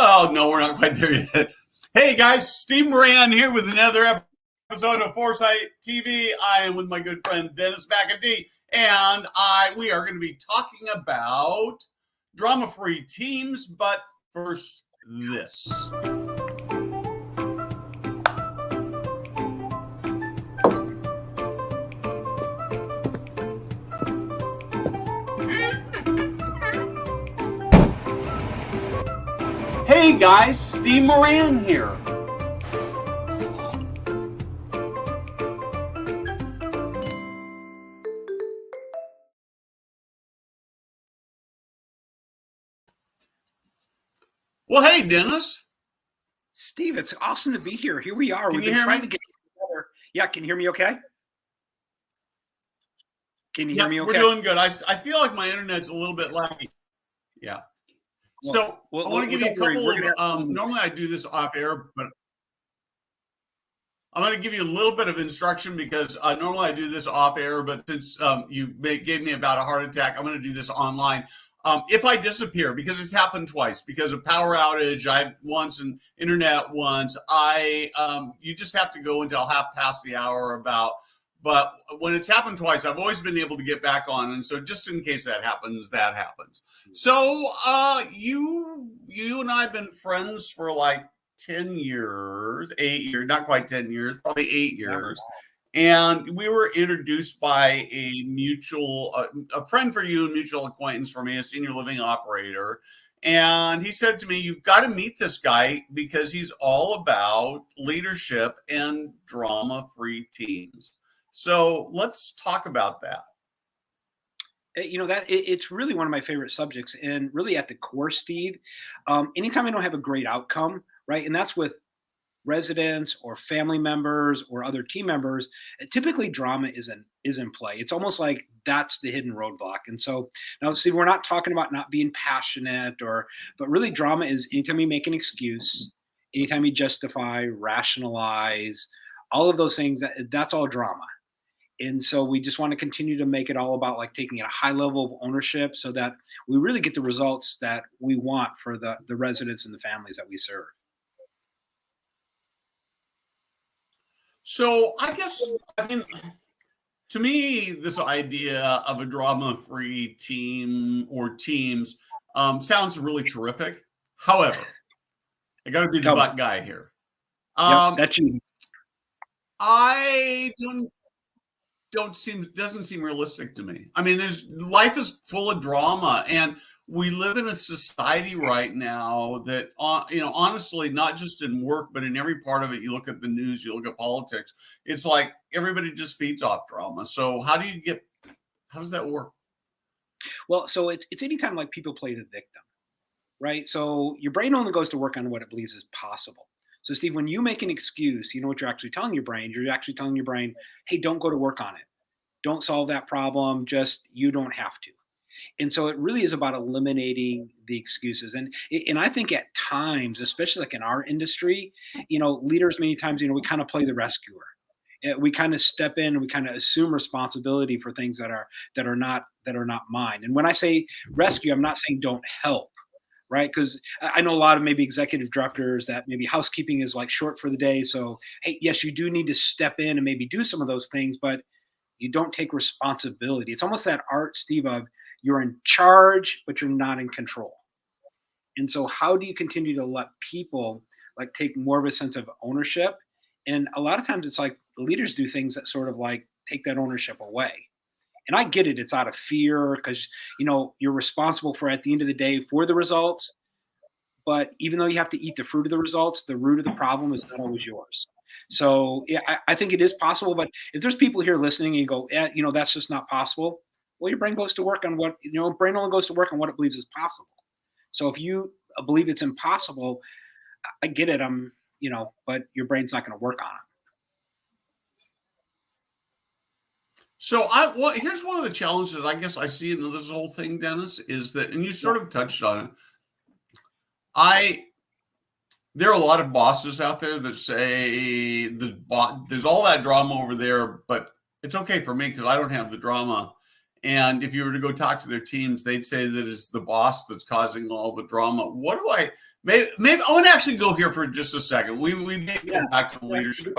Oh, no, we're not quite there yet. Hey, guys, Steve Moran here with another episode of Foresight TV. I am with my good friend Dennis McIntee, and we are going to be talking about drama-free teams, but first, this. Hey guys, Steve Moran here. Well, hey Dennis. Steve, it's awesome to be here. Here we are. Can We've you been hear trying me? to get together. Yeah, can you hear me okay? Can you hear me okay? We're doing good. I feel like my internet's a little bit laggy. Yeah. So I want to give you a couple of, normally I do this off air, but I'm going to give you a little bit of instruction because normally I do this off air, but since you gave me about a heart attack, I'm going to do this online. If I disappear, because it's happened twice, because of power outage, I had once and internet once, you just have to go until half past the hour about. But when it's happened twice, I've always been able to get back on. And so just in case that happens, that happens. So you and I have been friends for like 10 years, 8 years, not quite 10 years, probably 8 years. And we were introduced by a mutual, a friend for you, a mutual acquaintance for me, a senior living operator. And he said to me, you've got to meet this guy because he's all about leadership and drama-free teams. So let's talk about that. You know, it's really one of my favorite subjects, and really at the core, Steve, anytime I don't have a great outcome, right? And that's with residents or family members or other team members, typically drama is in play. It's almost like that's the hidden roadblock. And so now, see, we're not talking about not being passionate but really drama is anytime you make an excuse, anytime you justify, rationalize, all of those things, that's all drama. And so we just want to continue to make it all about like taking a high level of ownership so that we really get the results that we want for the residents and the families that we serve. So I mean, to me, this idea of a drama-free team or teams sounds really terrific. However, I got to be the butt guy here. That's you. I doesn't seem realistic to me. I mean, life is full of drama, and we live in a society right now that, honestly, not just in work, but in every part of it. You look at the news, you look at politics. It's like everybody just feeds off drama. So how does that work? Well, so it's anytime like people play the victim, right? So your brain only goes to work on what it believes is possible. So Steve, when you make an excuse, you know what you're actually telling your brain? You're actually telling your brain, hey, don't go to work on it. Don't solve that problem. You don't have to. And so it really is about eliminating the excuses. And I think at times, especially like in our industry, leaders many times, we kind of play the rescuer. We kind of step in and we kind of assume responsibility for things that are not mine. And when I say rescue, I'm not saying don't help. Right. Because I know a lot of maybe executive directors that maybe housekeeping is like short for the day. So, hey, yes, you do need to step in and maybe do some of those things, but you don't take responsibility. It's almost that art, Steve, of you're in charge, but you're not in control. And so how do you continue to let people like take more of a sense of ownership? And a lot of times it's like leaders do things that sort of like take that ownership away. And I get it. It's out of fear because, you're responsible for, at the end of the day, for the results. But even though you have to eat the fruit of the results, the root of the problem is not always yours. So yeah, I think it is possible. But if there's people here listening and you go, that's just not possible. Well, your brain goes to work on brain only goes to work on what it believes is possible. So if you believe it's impossible, I get it. But your brain's not going to work on it. So here's one of the challenges I guess I see in this whole thing, Dennis, is that, and you sort of touched on it. There are a lot of bosses out there that say there's all that drama over there, but it's okay for me because I don't have the drama. And if you were to go talk to their teams, they'd say that it's the boss that's causing all the drama. What do I, maybe I want to actually go here for just a second. We may come back to leadership.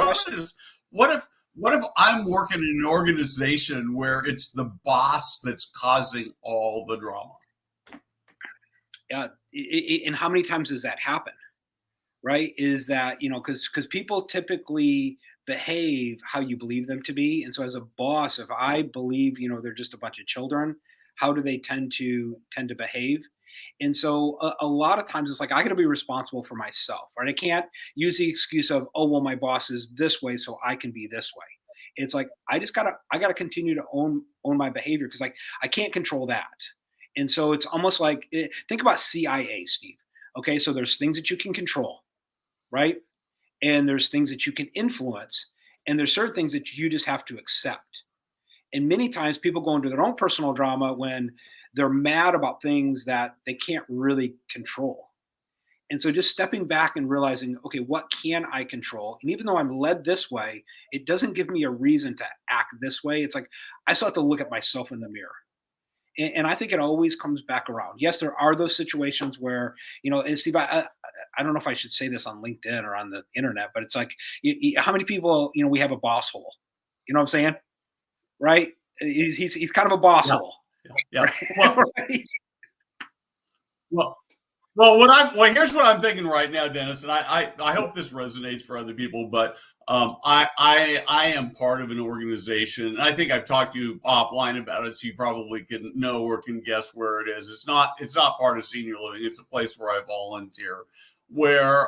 What if I'm working in an organization where it's the boss that's causing all the drama? And how many times does that happen? Right? Is that, because people typically behave how you believe them to be. And so as a boss, if I believe, they're just a bunch of children, how do they tend to behave? And so a lot of times it's like, I got to be responsible for myself, right? I can't use the excuse of, oh, well, my boss is this way, so I can be this way. It's like, I gotta continue to own my behavior, because I can't control that. And so it's almost like, think about CIA, Steve. Okay. So there's things that you can control, right? And there's things that you can influence, and there's certain things that you just have to accept. And many times people go into their own personal drama when they're mad about things that they can't really control. And so just stepping back and realizing, okay, what can I control? And even though I'm led this way, it doesn't give me a reason to act this way. It's like, I still have to look at myself in the mirror. And I think it always comes back around. Yes, there are those situations where, and Steve, I don't know if I should say this on LinkedIn or on the internet, but it's like, how many people, we have a boss hole? You know what I'm saying? Right? He's kind of a boss hole. Yeah. Right? Well, here's what I'm thinking right now, Dennis, and I hope this resonates for other people, but I am part of an organization, and I think I've talked to you offline about it, so you probably can know or can guess where it is. It's not part of senior living. It's a place where I volunteer, where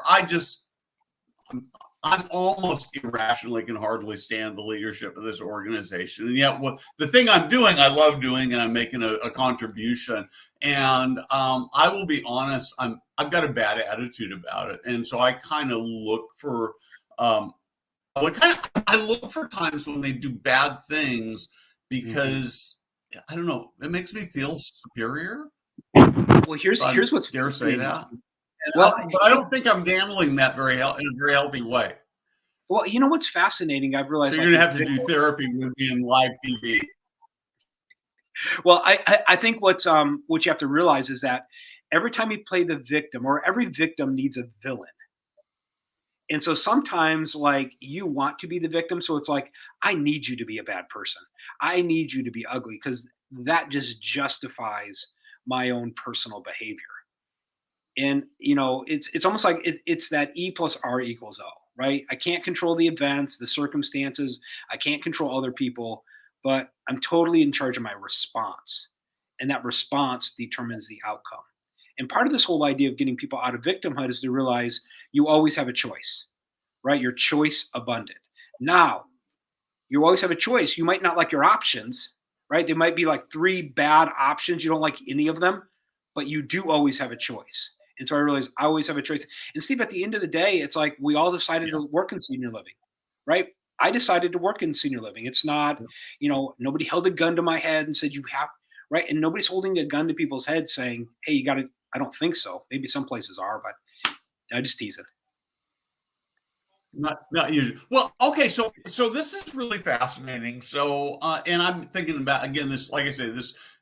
I'm almost irrationally can hardly stand the leadership of this organization. And yet the thing I'm doing, I love doing, and I'm making a contribution. And I will be honest, I've got a bad attitude about it. And so I kind of look for, I look for times when they do bad things, because I don't know, it makes me feel superior. Well, here's what's dare say that. But I don't think I'm handling that in a very healthy way. Well, what's fascinating, I've realized. So you're going to have to do therapy with me in live TV. Well, I think what you have to realize is that every time you play the victim, or every victim needs a villain. And so sometimes, like, you want to be the victim. So it's like, I need you to be a bad person. I need you to be ugly, because that just justifies my own personal behavior. And, it's almost like it's that E plus R equals O, right? I can't control the events, the circumstances. I can't control other people, but I'm totally in charge of my response. And that response determines the outcome. And part of this whole idea of getting people out of victimhood is to realize you always have a choice, right? Your choice abundant. Now, you always have a choice. You might not like your options, right? There might be like 3 bad options. You don't like any of them, but you do always have a choice. And so I realized I always have a choice. And Steve, at the end of the day, it's like we all decided to work in senior living, right? I decided to work in senior living. It's not, nobody held a gun to my head and said, you have, right? And nobody's holding a gun to people's heads saying, hey, you got to, I don't think so. Maybe some places are, but I just tease it. Not usually. Well, okay. So this is really fascinating. So, and I'm thinking about, again, this, like I say,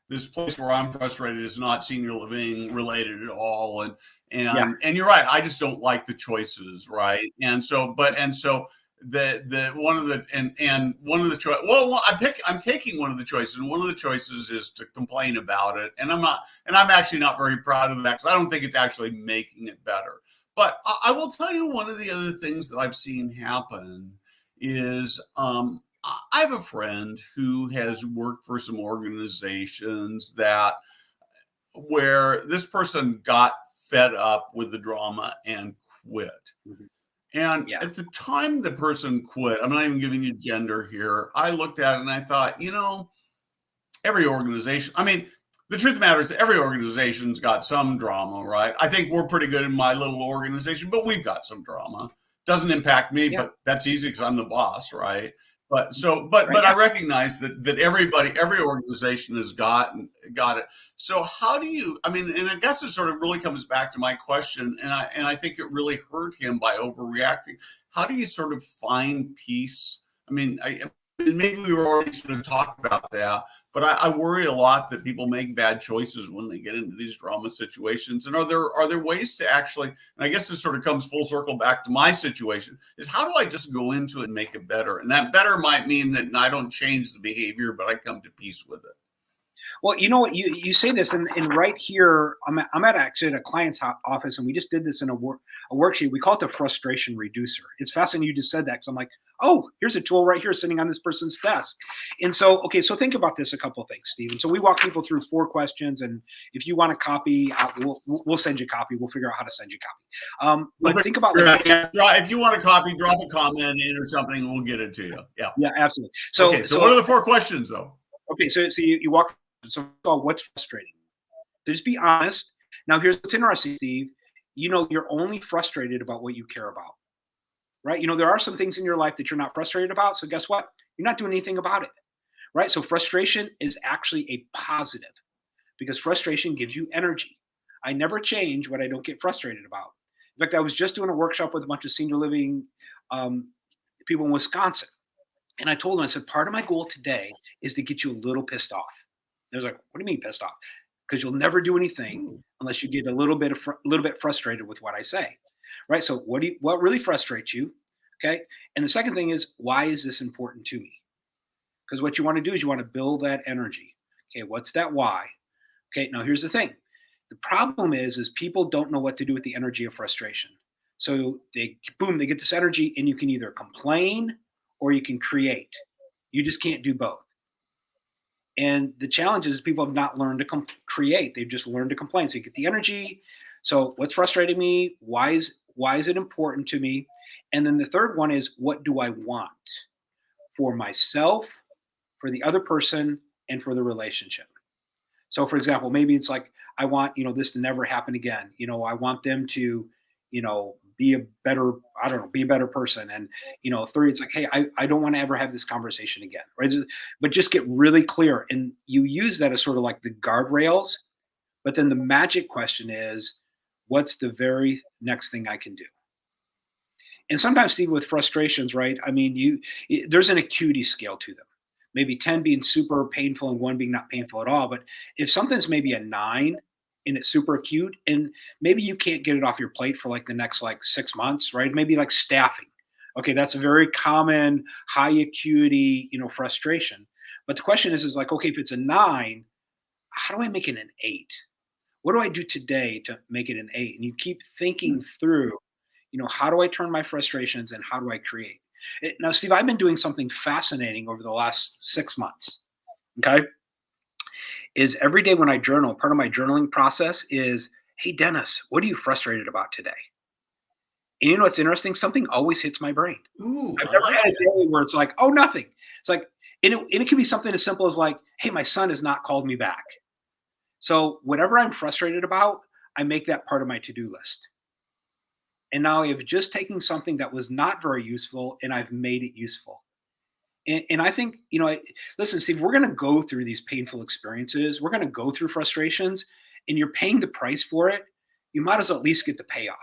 this place where I'm frustrated is not senior living related at all. And you're right. I just don't like the choices. Right. And so the one of the choice, well, I'm taking one of the choices, and one of the choices is to complain about it. And I'm actually not very proud of that, because I don't think it's actually making it better. But I will tell you, one of the other things that I've seen happen is, I have a friend who has worked for some organizations where this person got fed up with the drama and quit. And at the time the person quit, I'm not even giving you gender here, I looked at it and I thought, every organization, the truth of the matter is every organization's got some drama, right? I think we're pretty good in my little organization, but we've got some drama. Doesn't impact me, but that's easy because I'm the boss, right? But I recognize that every organization has got it. So how do you, and I guess it sort of really comes back to my question, and I think it really hurt him by overreacting. How do you sort of find peace? And maybe we were already sort of talking about that, but I worry a lot that people make bad choices when they get into these drama situations. And are there ways to actually, and I guess this sort of comes full circle back to my situation, is how do I just go into it and make it better? And that better might mean that I don't change the behavior, but I come to peace with it. Well, you know what, you say this, and right here, I'm at actually at a client's office, and we just did this in a worksheet. We call it the frustration reducer. It's fascinating you just said that, because I'm like, oh, here's a tool right here sitting on this person's desk. And so, okay, so think about this a couple of things, Stephen. So we walk people through 4 questions, and if you want a copy, we'll send you a copy. We'll figure out how to send you a copy. But think about, like, if you want a copy, drop a comment in or something, and we'll get it to you. Yeah, absolutely. So, okay, so what are the 4 questions though? Okay, so you walk. So what's frustrating? So just be honest. Now, here's what's interesting, Steve. You're only frustrated about what you care about, right? There are some things in your life that you're not frustrated about. So guess what? You're not doing anything about it, right? So frustration is actually a positive, because frustration gives you energy. I never change what I don't get frustrated about. In fact, I was just doing a workshop with a bunch of senior living people in Wisconsin. And I told them, I said, part of my goal today is to get you a little pissed off. They was like, what do you mean pissed off? Because you'll never do anything unless you get a little bit frustrated with what I say, right? So what really frustrates you, okay? And the second thing is, why is this important to me? Because what you want to do is you want to build that energy. Okay, what's that why? Okay, now here's the thing. The problem is people don't know what to do with the energy of frustration. So they get this energy, and you can either complain or you can create. You just can't do both. And the challenge is people have not learned to create. They've just learned to complain. So you get the energy. So what's frustrating me? Why is it important to me? And then the third one is, what do I want for myself, for the other person, and for the relationship? So for example, maybe it's like, I want, this to never happen again. I want them to, be a better person. And, 3, it's like, hey, I don't want to ever have this conversation again. Right. But just get really clear. And you use that as sort of like the guardrails. But then the magic question is, what's the very next thing I can do? And sometimes, Steve, with frustrations, right? I mean, there's an acuity scale to them. Maybe 10 being super painful and 1 being not painful at all. But if something's maybe a 9, and it's super acute, and maybe you can't get it off your plate for like the next 6 months, right? Maybe like staffing. Okay, that's a very common high acuity, frustration. But the question is like, okay, if it's a 9, how do I make it an 8? What do I do today to make it an 8? And you keep thinking through, how do I turn my frustrations and how do I create? Now, Steve, I've been doing something fascinating over the last 6 months. Okay. Is every day when I journal, part of my journaling process is, hey, Dennis, what are you frustrated about today? And you know what's interesting? Something always hits my brain. Ooh, I've never had a day where it's like, oh, nothing. It's like, and it can be something as simple as like, hey, my son has not called me back. So whatever I'm frustrated about, I make that part of my to-do list. And now I've just taken something that was not very useful and I've made it useful. And I think, listen, Steve, we're going to go through these painful experiences. We're going to go through frustrations, and you're paying the price for it. You might as well at least get the payoff.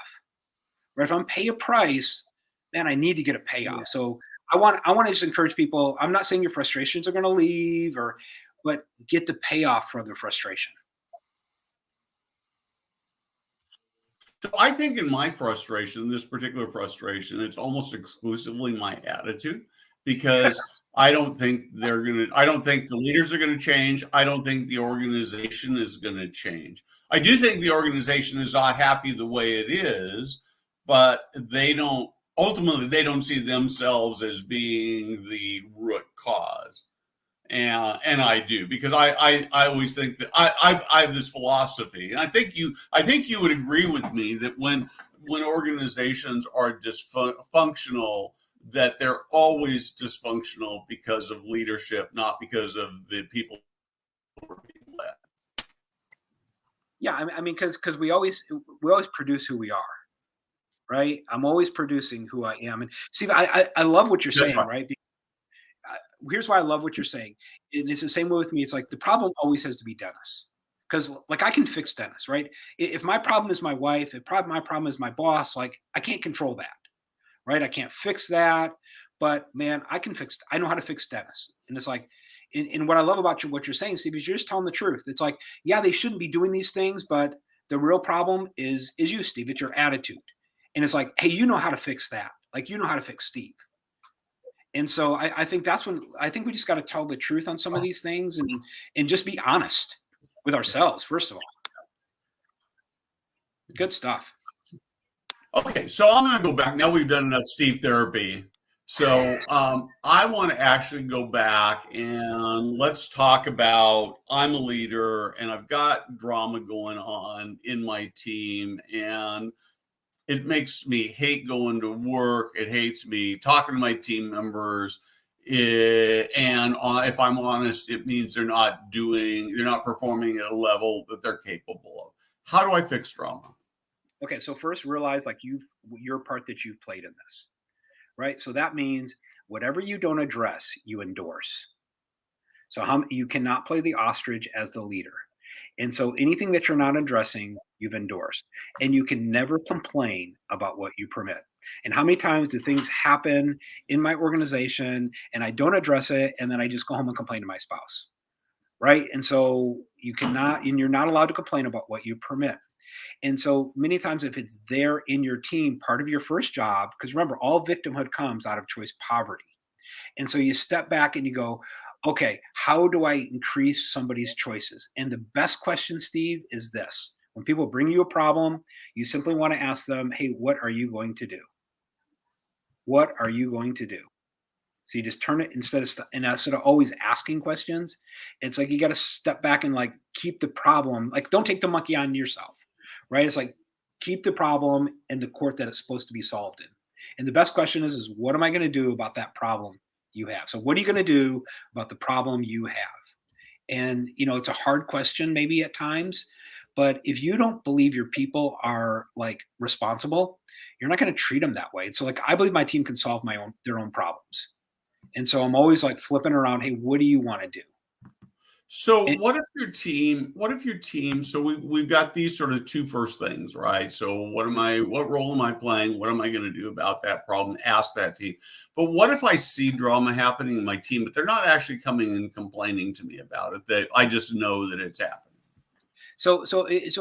Right? If I'm pay a price, man, I need to get a payoff. Yeah. So I want to just encourage people. I'm not saying your frustrations are going to leave, but get the payoff for the frustration. So I think in my frustration, this particular frustration, it's almost exclusively my attitude. Because I don't think the leaders are going to change. I don't think the organization is going to change. I do think the organization is not happy the way it is, but ultimately they don't see themselves as being the root cause. And I do, because I always think that I have this philosophy, and I think you would agree with me that when organizations are dysfunctional, that they're always dysfunctional because of leadership, not because of the people who are being led. Yeah, I mean, because we always produce who we are, right? I'm always producing who I am. And Steve, I love what you're saying, right? Here's why I love what you're saying. And it's the same way with me. It's like the problem always has to be Dennis. Because like I can fix Dennis, right? If my problem is my wife, my problem is my boss, like I can't control that. Right? I can't fix that, but man, I know how to fix Dennis. And it's like, and what I love about what you're saying, Steve, is you're just telling the truth. It's like, yeah, they shouldn't be doing these things, but the real problem is you, Steve. It's your attitude. And it's like, hey, you know how to fix that. Like, you know how to fix Steve. And so I think that's when I think we just got to tell the truth on some of these things and just be honest with ourselves, first of all. Good stuff. Okay, so I'm going to go back. Now we've done enough Steve therapy. So I want to actually go back and let's talk about I'm a leader and I've got drama going on in my team, and it makes me hate going to work. It hates me talking to my team members. And if I'm honest, it means they're not performing at a level that they're capable of. How do I fix drama? Okay, so first realize like your part that you've played in this, right? So that means whatever you don't address, you endorse. So you cannot play the ostrich as the leader. And so anything that you're not addressing, you've endorsed. And you can never complain about what you permit. And how many times do things happen in my organization and I don't address it, and then I just go home and complain to my spouse, right? And so you're not allowed to complain about what you permit. And so many times, if it's there in your team, part of your first job, because remember, all victimhood comes out of choice poverty. And so you step back and you go, okay, how do I increase somebody's choices? And the best question, Steve, is this. When people bring you a problem, you simply want to ask them, hey, what are you going to do? What are you going to do? So you just turn it instead of always asking questions. It's like you got to step back and like keep the problem, like don't take the monkey on yourself, right? It's like keep the problem in the court that it's supposed to be solved in. And the best question is what am I going to do about that problem you have? So what are you going to do about the problem you have? And, it's a hard question maybe at times, but if you don't believe your people are like responsible, you're not going to treat them that way. And so like, I believe my team can solve their own problems. And so I'm always like flipping around. Hey, what do you want to do? So what if your team, so we've got these sort of two first things, right? So what role am I playing? What am I going to do about that problem? Ask that team. But what if I see drama happening in my team, but they're not actually coming and complaining to me about it? That I just know that it's happening. So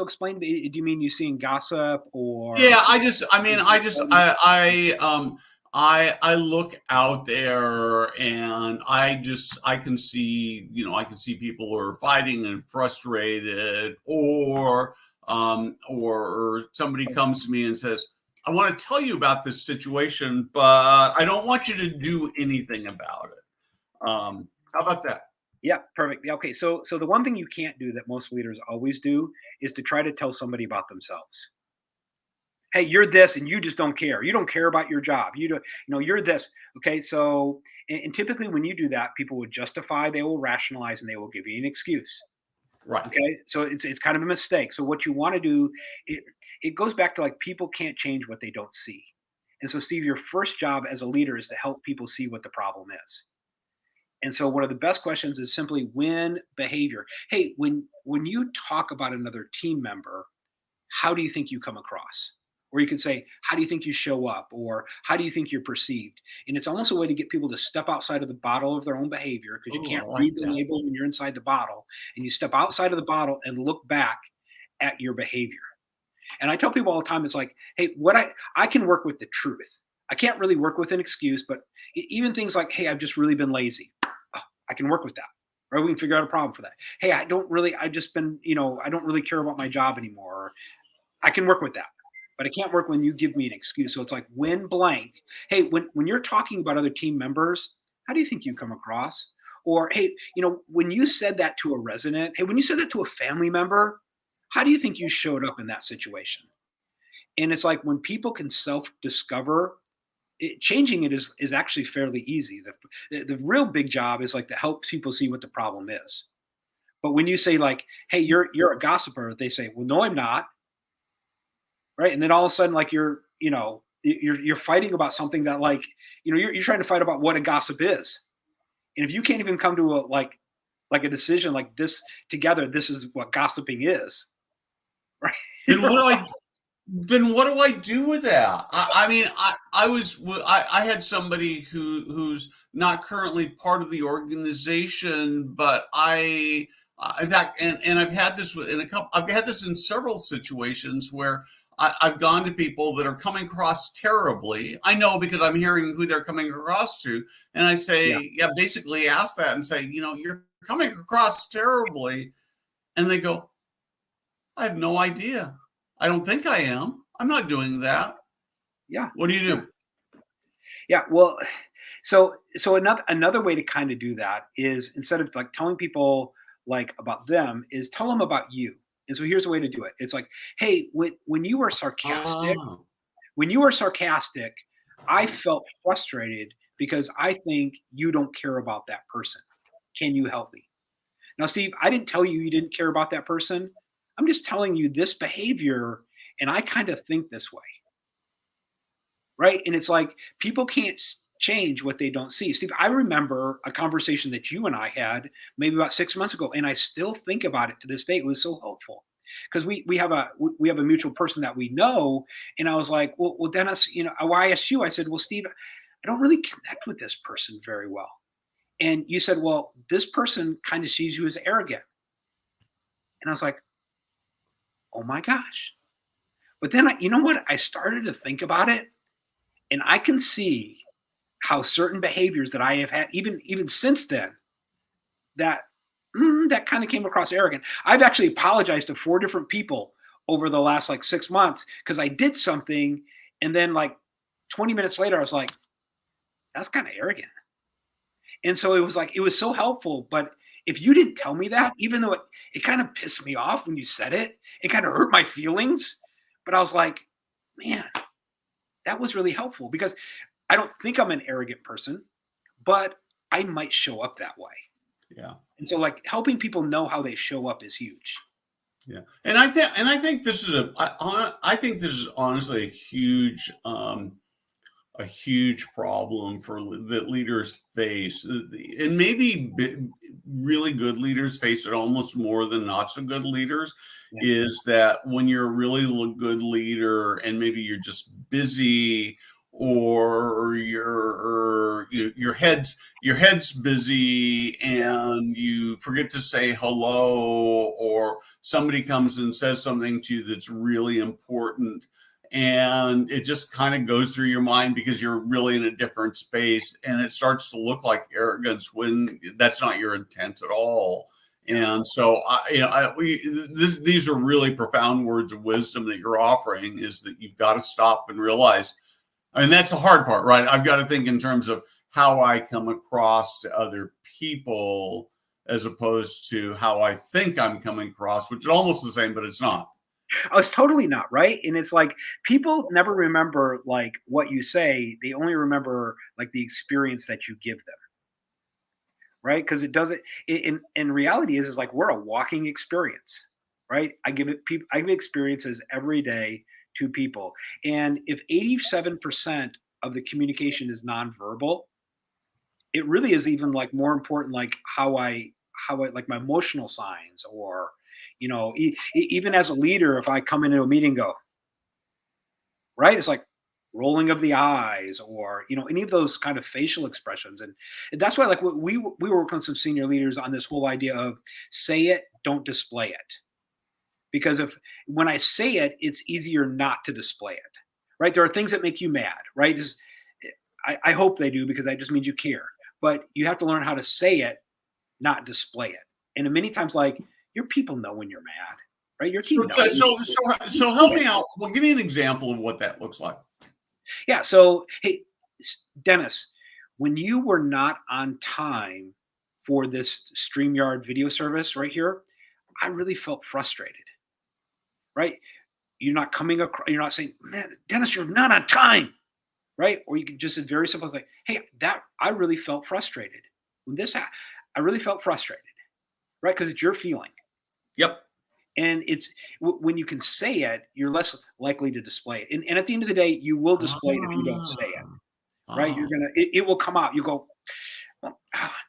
explain. Do you mean you seeing gossip or? Yeah, I look out there and I can see, people who are fighting and frustrated, or somebody comes to me and says, I want to tell you about this situation, but I don't want you to do anything about it. How about that? Yeah, perfect. Yeah, okay. So the one thing you can't do that most leaders always do is to try to tell somebody about themselves. Hey, you're this and you just don't care. You don't care about your job. You're this. Okay. So, and typically when you do that, people would justify, they will rationalize, and they will give you an excuse. Right. Okay. So it's kind of a mistake. So what you want to do, it goes back to like people can't change what they don't see. And so, Steve, your first job as a leader is to help people see what the problem is. And so one of the best questions is simply when behavior. Hey, when you talk about another team member, how do you think you come across? Or you could say, how do you think you show up? Or how do you think you're perceived? And it's almost a way to get people to step outside of the bottle of their own behavior, because you can't read the label when you're inside the bottle. And you step outside of the bottle and look back at your behavior. And I tell people all the time, it's like, hey, I can work with the truth. I can't really work with an excuse, but even things like, hey, I've just really been lazy. I can work with that. Right? We can figure out a problem for that. Hey, I don't really care about my job anymore. I can work with that. But I can't work when you give me an excuse. So it's like when blank. Hey, when you're talking about other team members, how do you think you come across? Or, hey, when you said that to a resident, hey, when you said that to a family member, how do you think you showed up in that situation? And it's like when people can self-discover, changing it is actually fairly easy. The real big job is like to help people see what the problem is. But when you say like, hey, you're a gossiper, they say, well, no, I'm not. Right. And then all of a sudden, like you're fighting about something that like, you're trying to fight about what a gossip is. And if you can't even come to a decision like this together, this is what gossiping is. Right. Then Then what do I do with that? I mean, I had somebody who's not currently part of the organization, but in fact, and I've had this in I've had this in several situations where I've gone to people that are coming across terribly. I know because I'm hearing who they're coming across to, and I Yeah. say, yeah, basically ask that and say, you're coming across terribly, and they go, I have no idea. I don't think I am. I'm not doing that. Yeah. What do you Yeah. do? Yeah. Well, so another way to kind of do that is instead of like telling people like about them is tell them about you. And so here's a way to do it. It's like, hey, when you were sarcastic, Oh, when you were sarcastic, I felt frustrated because I think you don't care about that person. Can you help me? Now, Steve, I didn't tell you you didn't care about that person. I'm just telling you this behavior, and I kind of think this way, right? And it's like people can't change what they don't see. Steve, I remember a conversation that you and I had maybe about 6 months ago, and I still think about it to this day. It was so helpful because we have a mutual person that we know, and I was like, well, Dennis, I asked you. I said, well, Steve, I don't really connect with this person very well. And you said, well, this person kind of sees you as arrogant. And I was like, oh my gosh. But then, you know what? I started to think about it, and I can see how certain behaviors that I have had, even since then, that that kind of came across arrogant. I've actually apologized to 4 different people over the last like 6 months because I did something, and then like 20 minutes later, I was like, that's kind of arrogant. And so it was like it was so helpful. But if you didn't tell me that, even though it kind of pissed me off when you said it, it kind of hurt my feelings. But I was like, man, that was really helpful because I don't think I'm an arrogant person, but I might show up that way. yeah, And so like helping people know how they show up is huge. yeah. And I think this is I think this is honestly a huge problem that leaders face, and maybe really good leaders face it almost more than not so good leaders. Yeah. Is that when you're a really good leader and maybe you're just busy, or your head's busy and you forget to say hello, or somebody comes and says something to you that's really important, and it just kind of goes through your mind because you're really in a different space, and it starts to look like arrogance when that's not your intent at all. Yeah. And so these are really profound words of wisdom that you're offering, is that you've got to stop and realize. I mean, that's the hard part, right? I've got to think in terms of how I come across to other people as opposed to how I think I'm coming across, which is almost the same, but it's not. Oh, it's totally not, right? And it's like people never remember like what you say. They only remember like the experience that you give them, right? Because it doesn't in reality is like we're a walking experience, right? I give experiences every day to people. And if 87% of the communication is nonverbal, it really is even like more important like how I like my emotional signs or even as a leader if I come into a meeting and go right it's like rolling of the eyes or any of those kind of facial expressions and that's why like we work on some senior leaders on this whole idea of say it don't display it because if when I say it it's easier not to display it right there are things that make you mad right just I hope they do because that just means you care but you have to learn how to say it not display it. And many times, like your people know when you're mad, right? Your team So, knows. so help me out. Well, give me an example of what that looks like. Yeah. So, hey, Dennis, when you were not on time for this StreamYard video service right here, I really felt frustrated, right? You're not coming across, you're not saying, man, Dennis, you're not on time, right? Or you can just say very simple, like, hey, that I really felt frustrated. When this happened, I really felt frustrated, right? Because it's your feeling. Yep. And it's when you can say it, you're less likely to display it. And at the end of the day, you will display it if you don't say it, right? Ah, It will come out. You go, well,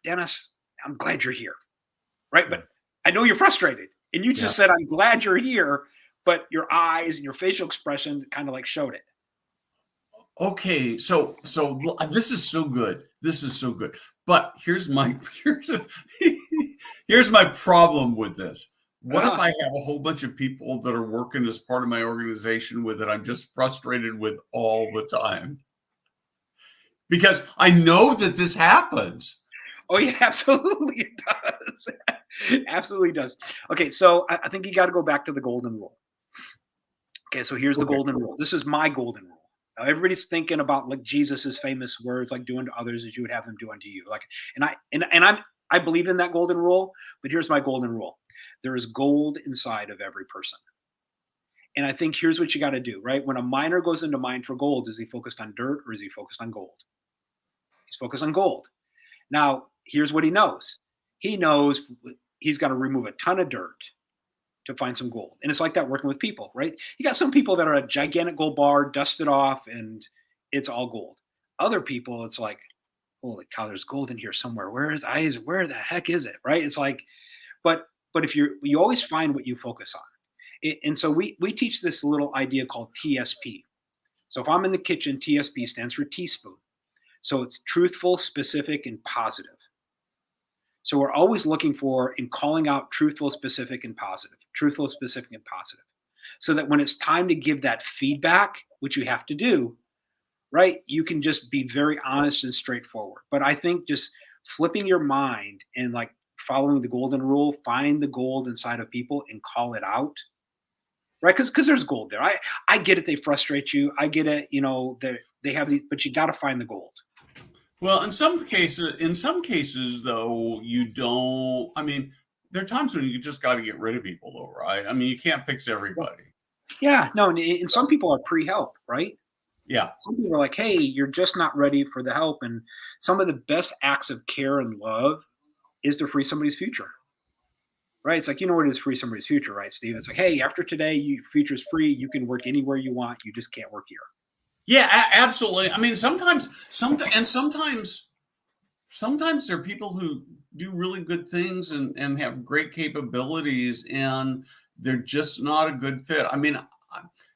Dennis, I'm glad you're here, right? yeah, But I know you're frustrated. And you yeah. just said, I'm glad you're here. but your eyes and your facial expression kind of like showed it. Okay, so this is so good. This is so good. But here's here's my problem with this. What if Uh-huh. I have a whole bunch of people that are working as part of my organization with it I'm just frustrated with all the time? Because I know that this happens. Oh yeah, absolutely it does. Absolutely does. Okay, so I think you got to go back to the golden rule. Okay, so here's the Okay. golden rule. This is my golden rule. Now, everybody's thinking about like Jesus's famous words, like doing to others as you would have them do unto you. Like, I believe in that golden rule. But here's my golden rule: there is gold inside of every person. And I think here's what you got to do, right? When a miner goes into mine for gold, is he focused on dirt or is he focused on gold? He's focused on gold. Now, here's what he knows. He knows he's got to remove a ton of dirt to find some gold. And it's like that working with people, right? You got some people that are a gigantic gold bar, dusted off, and it's all gold. Other people, it's like, holy cow, there's gold in here somewhere. Where the heck is it? Right? It's like, but if you always find what you focus on. And so we teach this little idea called TSP. So if I'm in the kitchen, TSP stands for teaspoon. So it's truthful, specific, and positive. So we're always looking for and calling out truthful, specific, and positive. Truthful, specific, and positive. So that when it's time to give that feedback, which you have to do, right, you can just be very honest and straightforward. But I think just flipping your mind and like following the golden rule, find the gold inside of people and call it out, right? Because there's gold there. I get it. They frustrate you. I get it. You know, they have these, but you got to find the gold. Well, in some cases, though, you don't. I mean, there are times when you just got to get rid of people, though, right? I mean, you can't fix everybody. Yeah, no, and some people are pre-help, right? Yeah, Some people are like, hey, you're just not ready for the help. And some of the best acts of care and love is to free somebody's future, right? It's like, you know what it is, free somebody's future, right, Steve? It's like, hey, after today, your future's free. You can work anywhere you want. You just can't work here. yeah, absolutely. I mean, sometimes there are people who do really good things and have great capabilities, and they're just not a good fit. I mean,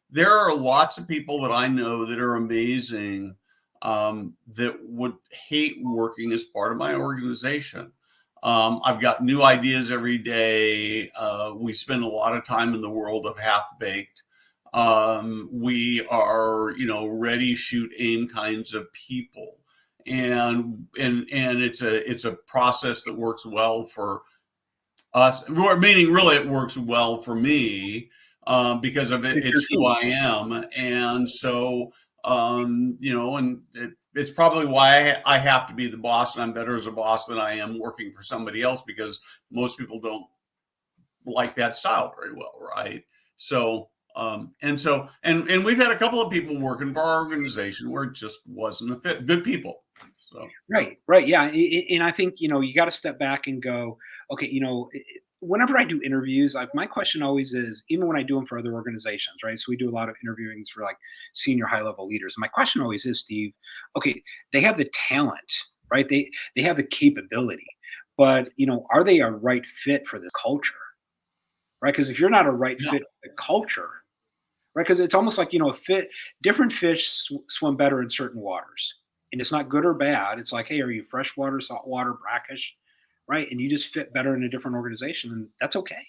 there are lots of people that I know that are amazing, that would hate working as part of my organization. I've got new ideas every day. We spend a lot of time in the world of half baked. We are, ready, shoot, aim kinds of people, and it's a process that works well for us. Meaning, really, it works well for me, because of it. It's your It's who team. I am, and so it's probably why I have to be the boss, and I'm better as a boss than I am working for somebody else, because most people don't like that style very well, right? So, and we've had a couple of people working for our organization where it just wasn't a fit. Good people. So, Right. Yeah. And I think, you got to step back and go, okay, whenever I do interviews, my question always is, even when I do them for other organizations, right? So we do a lot of interviewings for like senior high level leaders. My question always is, Steve, okay, they have the talent, right? They have the capability, but, are they a right fit for the culture? Right? Because if you're not a right yeah. fit for the culture, right? Because it's almost like, different fish swim better in certain waters. And it's not good or bad. It's like, hey, are you freshwater, saltwater, brackish? Right. And you just fit better in a different organization. And that's okay.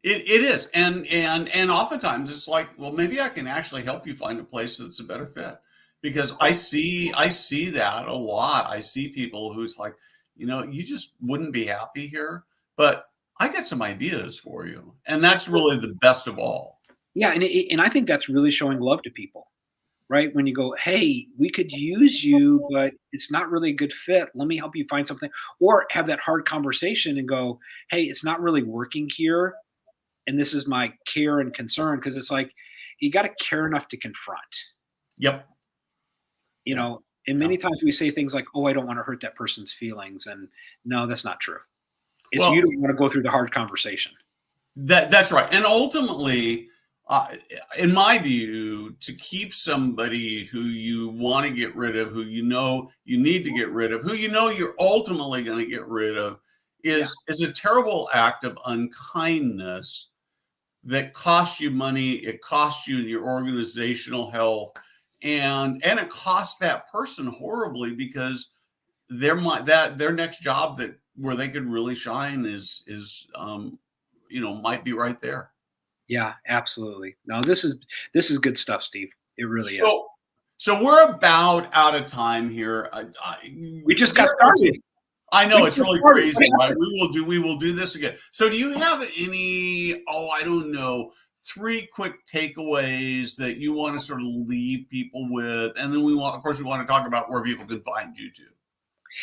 It is, and oftentimes it's like, well, maybe I can actually help you find a place that's a better fit, because I see that a lot. I see people who's like, you just wouldn't be happy here, but I got some ideas for you, and that's really the best of all. Yeah. And I think that's really showing love to people. Right. When you go, hey, we could use you, but it's not really a good fit. Let me help you find something. Or have that hard conversation and go, hey, it's not really working here. And this is my care and concern. Because it's like, you got to care enough to confront, Yep. you Yeah. know. And Yeah. many times we say things like, oh, I don't want to hurt that person's feelings. And no, that's not true. It's you Well, don't want to go through the hard conversation. that's right. And ultimately, in my view, to keep somebody who you want to get rid of, who you need to get rid of, who you're ultimately going to get rid of, Yeah. is a terrible act of unkindness, that costs you money. It costs you in your organizational health, and it costs that person horribly, because their next job that where they could really shine is might be right there. Yeah, absolutely. No, this is good stuff, Steve. It really is. So we're about out of time here. We just got started. I know, it's really crazy, right? We will do this again. So do you have any, I don't know, 3 quick takeaways that you want to sort of leave people with? And then we want to talk about where people can find you too.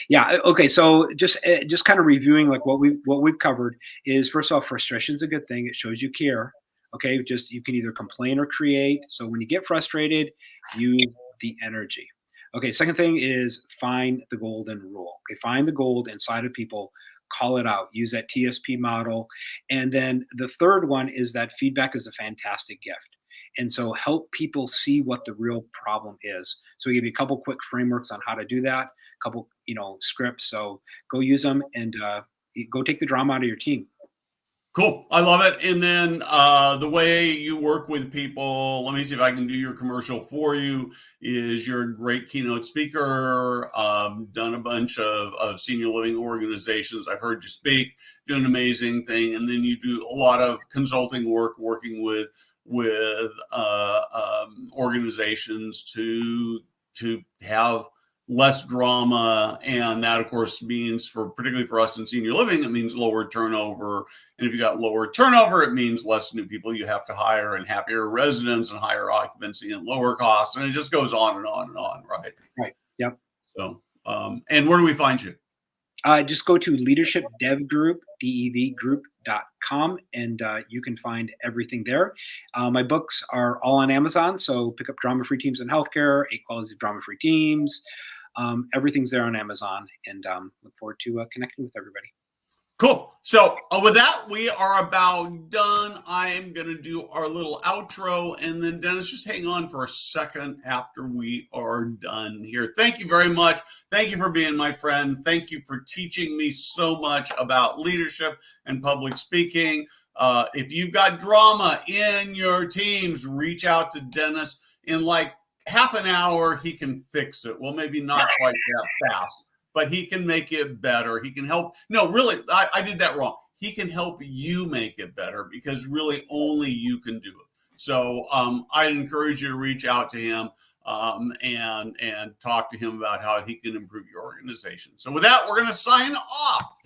Yeah. Okay. So just kind of reviewing like what we've covered is, first off, frustration is a good thing. It shows you care. Okay. Just, you can either complain or create. So when you get frustrated, use the energy. Okay. Second thing is find the golden rule. Okay. Find the gold inside of people, call it out, use that TSP model. And then the third one is that feedback is a fantastic gift. And so help people see what the real problem is. So we give you a couple quick frameworks on how to do that, a couple, scripts. So go use them and go take the drama out of your team. Cool. I love it. And then the way you work with people, let me see if I can do your commercial for you, is you're a great keynote speaker, done a bunch of senior living organizations. I've heard you speak, do an amazing thing. And then you do a lot of consulting work, working with organizations to have less drama, and that of course means, particularly for us in senior living, it means lower turnover. And if you got lower turnover, it means less new people you have to hire, and happier residents, and higher occupancy, and lower costs, and it just goes on and on and on, right? Right. Yep. So and where do we find you? Just go to leadershipdevgroup.com, and you can find everything there. My books are all on Amazon, so pick up Drama-Free Teams in Healthcare, 8 Qualities of Drama-Free Teams. Everything's there on Amazon, and look forward to connecting with everybody. Cool. So with that, we are about done. I am going to do our little outro, and then Dennis, just hang on for a second after we are done here. Thank you very much. Thank you for being my friend. Thank you for teaching me so much about leadership and public speaking. If you've got drama in your teams, reach out to Dennis. In like half an hour, he can fix it. Well, maybe not quite that fast, but he can make it better. He can help. No, really, I did that wrong. He can help you make it better, because really only you can do it. So I'd encourage you to reach out to him and talk to him about how he can improve your organization. So with that, we're going to sign off.